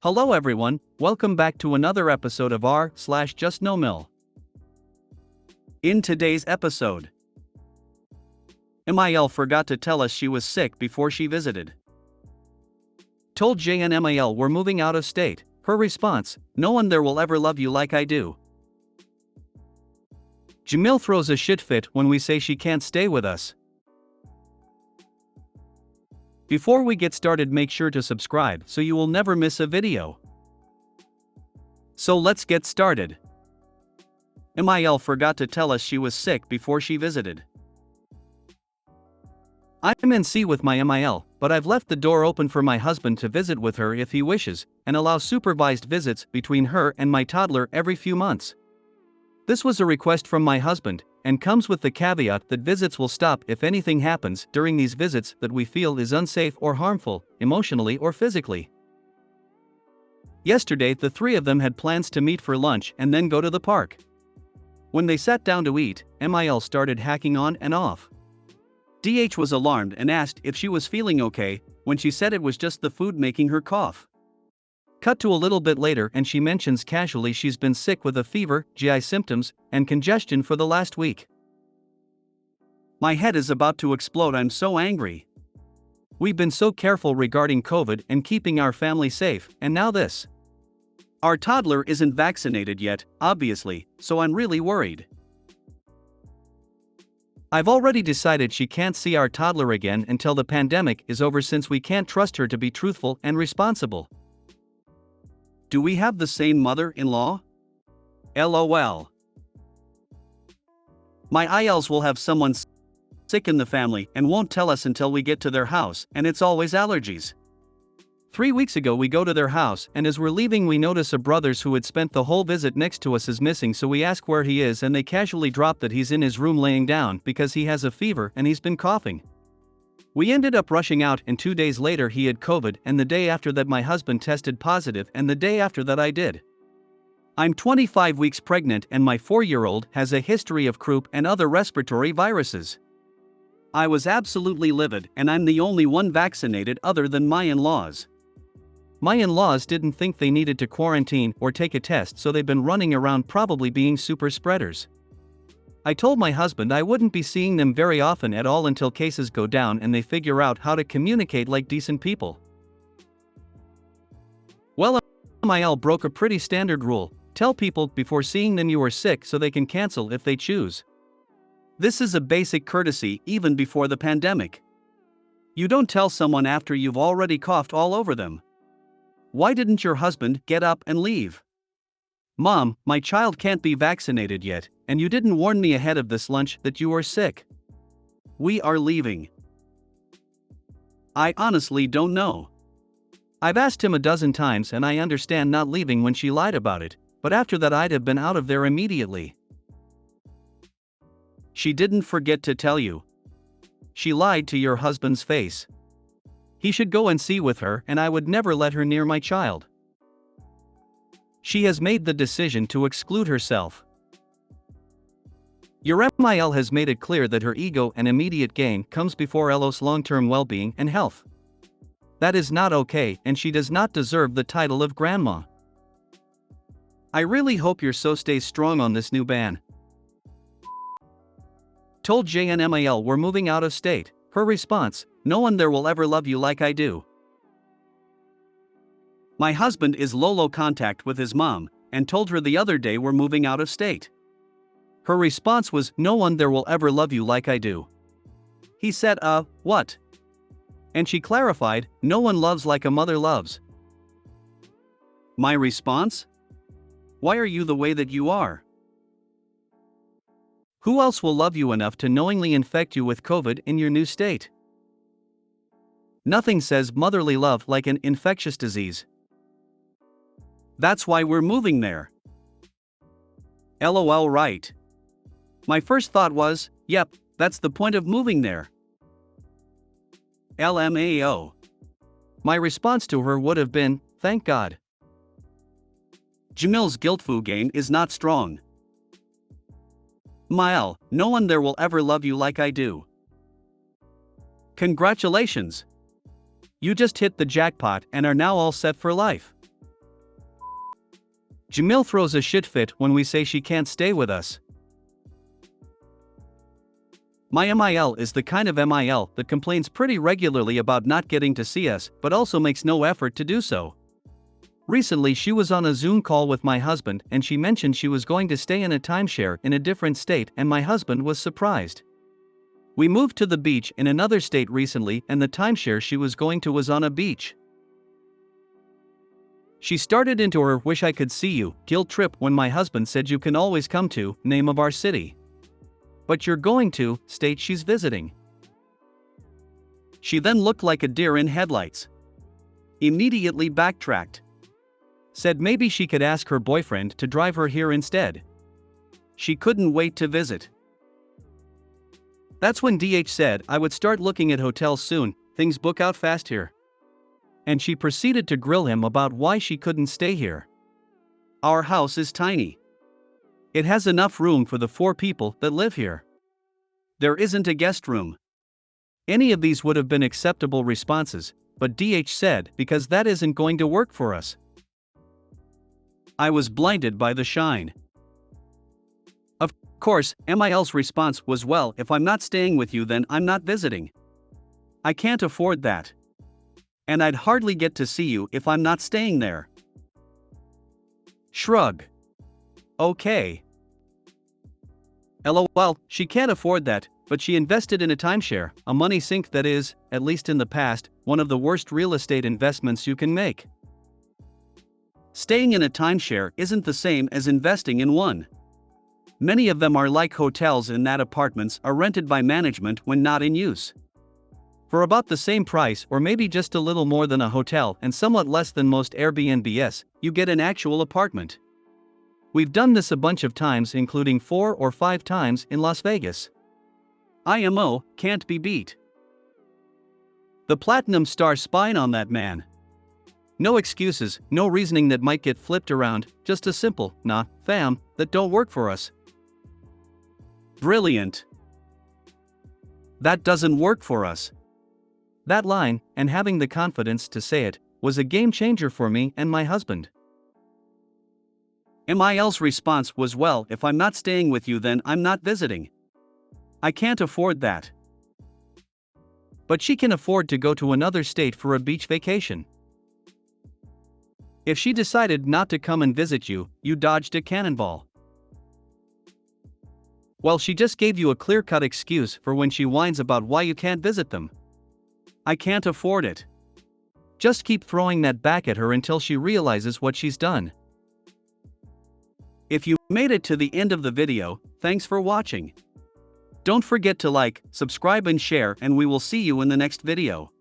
Hello everyone, welcome back to another episode of r/JustNoMil. In today's episode, MIL forgot to tell us she was sick before she visited. Told JNMIL we're moving out of state. Her response, no one there will ever love you like I do. Jamil throws a shit fit when we say she can't stay with us. Before we get started, make sure to subscribe so you will never miss a video. So let's get started. MIL forgot to tell us she was sick before she visited. I'm in C with my MIL, but I've left the door open for my husband to visit with her if he wishes, and allow supervised visits between her and my toddler every few months. This was a request from my husband, and comes with the caveat that visits will stop if anything happens during these visits that we feel is unsafe or harmful, emotionally or physically. Yesterday, the three of them had plans to meet for lunch and then go to the park. When they sat down to eat, MIL started hacking on and off. DH was alarmed and asked if she was feeling okay, when she said it was just the food making her cough. Cut to a little bit later and she mentions casually she's been sick with a fever, GI symptoms, and congestion for the last week. My head is about to explode, I'm so angry. We've been so careful regarding COVID and keeping our family safe, and now this. Our toddler isn't vaccinated yet, obviously, so I'm really worried. I've already decided she can't see our toddler again until the pandemic is over, since we can't trust her to be truthful and responsible. Do we have the same mother-in-law? LOL. My ILs will have someone sick in the family and won't tell us until we get to their house, and it's always allergies. 3 weeks ago we go to their house, and as we're leaving we notice a brother's who had spent the whole visit next to us is missing, so we ask where he is and they casually drop that he's in his room laying down because he has a fever and he's been coughing. We ended up rushing out, and 2 days later he had COVID, and the day after that my husband tested positive, and the day after that I did. I'm 25 weeks pregnant and my 4-year-old has a history of croup and other respiratory viruses. I was absolutely livid, and I'm the only one vaccinated other than my in-laws. My in-laws didn't think they needed to quarantine or take a test, so they've been running around probably being super spreaders. I told my husband I wouldn't be seeing them very often at all until cases go down and they figure out how to communicate like decent people. Well, MIL broke a pretty standard rule: tell people before seeing them you are sick so they can cancel if they choose. This is a basic courtesy even before the pandemic. You don't tell someone after you've already coughed all over them. Why didn't your husband get up and leave? Mom, my child can't be vaccinated yet, and you didn't warn me ahead of this lunch that you are sick. We are leaving. I honestly don't know. I've asked him a dozen times and I understand not leaving when she lied about it, but after that I'd have been out of there immediately. She didn't forget to tell you. She lied to your husband's face. He should go and see with her, and I would never let her near my child. She has made the decision to exclude herself. Your MIL has made it clear that her ego and immediate gain comes before LO's long-term well-being and health. That is not okay, and she does not deserve the title of grandma. I really hope your so stays strong on this new ban. Told JNMIL we're moving out of state. Her response, no one there will ever love you like I do. My husband is low contact with his mom, and told her the other day we're moving out of state. Her response was, no one there will ever love you like I do. He said, what? And she clarified, no one loves like a mother loves. My response? Why are you the way that you are? Who else will love you enough to knowingly infect you with COVID in your new state? Nothing says motherly love like an infectious disease. That's why we're moving there. LOL, right. My first thought was, yep, that's the point of moving there. LMAO. My response to her would have been, thank God. Jamil's guilt-foo game is not strong. MIL, no one there will ever love you like I do. Congratulations! You just hit the jackpot and are now all set for life. Jamil throws a shit fit when we say she can't stay with us. My MIL is the kind of MIL that complains pretty regularly about not getting to see us, but also makes no effort to do so. Recently, she was on a Zoom call with my husband and she mentioned she was going to stay in a timeshare in a different state, and my husband was surprised. We moved to the beach in another state recently, and the timeshare she was going to was on a beach. She started into her "wish I could see you" guilt trip when my husband said you can always come to name of our city. But you're going to state she's visiting. She then looked like a deer in headlights. Immediately backtracked. Said maybe she could ask her boyfriend to drive her here instead. She couldn't wait to visit. That's when DH said I would start looking at hotels soon, things book out fast here. And she proceeded to grill him about why she couldn't stay here. Our house is tiny. It has enough room for the 4 people that live here. There isn't a guest room. Any of these would have been acceptable responses, but DH said because that isn't going to work for us. I was blinded by the shine. Of course, MIL's response was, well, if I'm not staying with you, then I'm not visiting. I can't afford that. And I'd hardly get to see you if I'm not staying there. Shrug. Okay. LOL, she can't afford that, but she invested in a timeshare, a money sink that is, at least in the past, one of the worst real estate investments you can make. Staying in a timeshare isn't the same as investing in one. Many of them are like hotels in that apartments are rented by management when not in use. For about the same price, or maybe just a little more than a hotel and somewhat less than most Airbnbs, you get an actual apartment. We've done this a bunch of times, including 4 or 5 times in Las Vegas. IMO can't be beat. The platinum star spine on that man. No excuses, no reasoning that might get flipped around, just a simple, nah, fam, that don't work for us. Brilliant. That doesn't work for us. That line, and having the confidence to say it, was a game changer for me and my husband. MIL's response was, well, if I'm not staying with you, then I'm not visiting. I can't afford that. But she can afford to go to another state for a beach vacation. If she decided not to come and visit you, you dodged a cannonball. Well, she just gave you a clear-cut excuse for when she whines about why you can't visit them. I can't afford it. Just keep throwing that back at her until she realizes what she's done. If you made it to the end of the video, thanks for watching. Don't forget to like, subscribe and share, and we will see you in the next video.